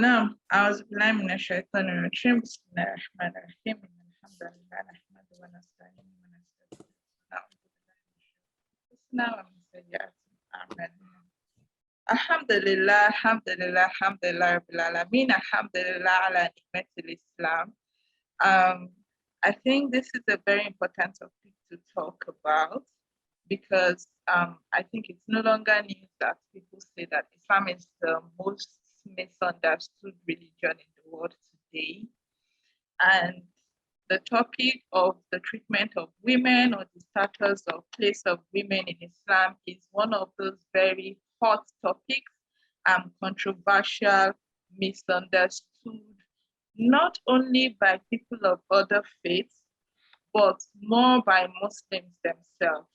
نعم أعوذ بالله من الشيطان الرجيم بسم الله الرحمن الرحيم إن الحمد لله نحمده ونستعينه ونستغفره ونعوذ بالله من شرور أنفسنا ومن سيئات أعمالنا الحمد لله الحمد لله الحمد لله رب العالمين الحمد لله على نعمة الإسلام. um, I think this is a very important topic to talk about because I think it's no longer news that people say that Islam is the most misunderstood religion in the world today. And the topic of the treatment of women or the status or place of women in Islam is one of those very hot topics and controversial, misunderstood, not only by people of other faiths, but more by Muslims themselves.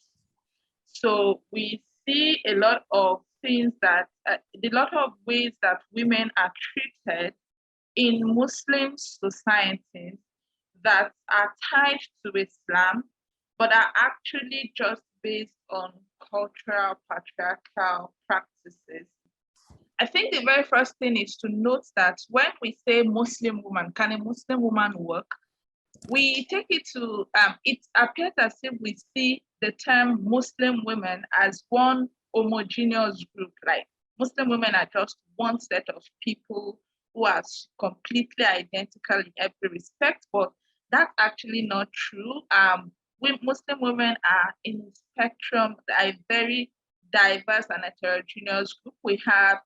So we see a lot of things that, a lot of ways that women are treated in Muslim societies that are tied to Islam, but are actually just based on cultural patriarchal practices. I think the very first thing is to note that when we say Muslim woman, can a Muslim woman work? We take it to, it appears as if we see the term Muslim women as one homogeneous group, like Muslim women are just one set of people who are completely identical in every respect, but that's actually not true. Muslim women are in a spectrum, a very diverse and heterogeneous group. We have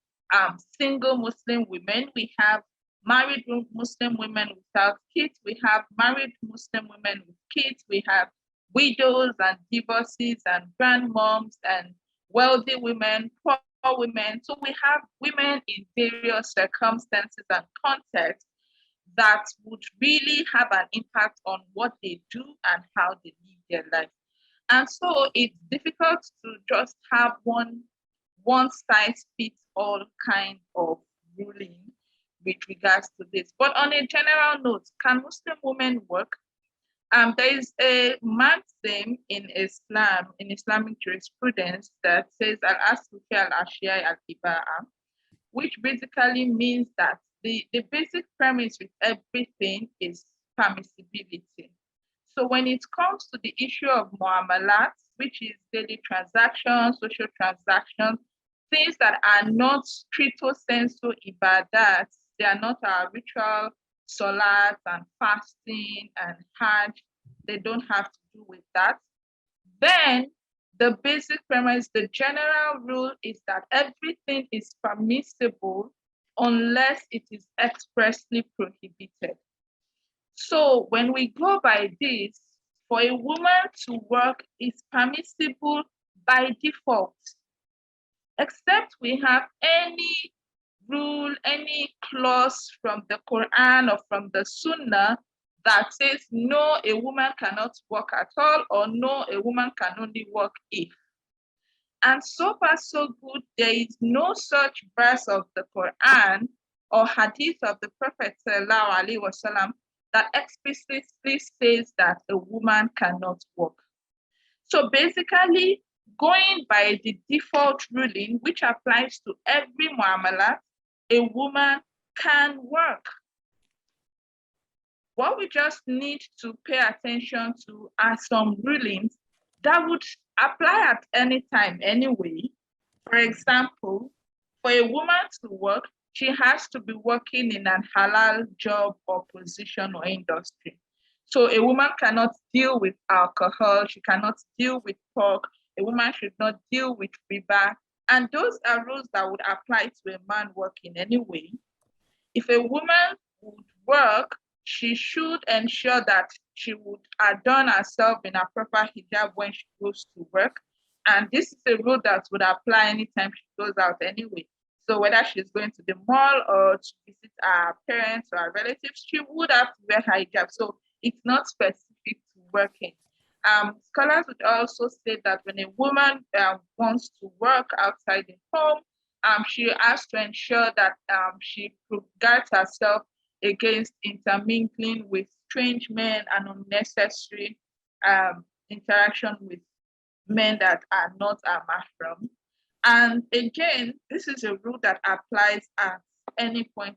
single Muslim women, we have married Muslim women without kids, we have married Muslim women with kids, we have widows and divorcees and grandmoms and wealthy women, poor women. So we have women in various circumstances and contexts that would really have an impact on what they do and how they live their life. And so it's difficult to just have one size fits all kind of ruling with regards to this. But on a general note, can Muslim women work? There is a maxim in Islam, in Islamic jurisprudence, that says al-aslu fi al-ashiyai al-iba'a, which basically means that the basic premise with everything is permissibility. So when it comes to the issue of muamalat, which is daily transactions, social transactions, things that are not stricto sensu ibadat, they are not our ritual salat and fasting and hajj, they don't have to do with that. Then the basic premise, the general rule is that everything is permissible unless it is expressly prohibited. So when we go by this, for a woman to work is permissible by default, except we have any rule, any clause from the Quran or from the Sunnah that says no, a woman cannot work at all, or no, a woman can only work if. And so far so good, there is no such verse of the Quran or hadith of the Prophet ﷺ that explicitly says that a woman cannot work. So basically, going by the default ruling, which applies to every muamalat, a woman can work. What we just need to pay attention to are some rulings that would apply at any time anyway. For example, for a woman to work, she has to be working in an halal job or position or industry. So a woman cannot deal with alcohol, she cannot deal with pork, a woman should not deal with riba. And those are rules that would apply to a man working anyway. If a woman would work, she should ensure that she would adorn herself in a proper hijab when she goes to work. And this is a rule that would apply anytime she goes out anyway. So whether she's going to the mall or to visit her parents or her relatives, she would have to wear her hijab. So it's not specific to working. Scholars would also say that when a woman wants to work outside the home, she has to ensure that she guards herself against intermingling with strange men and unnecessary interaction with men that are not a mahram. And again, this is a rule that applies at any point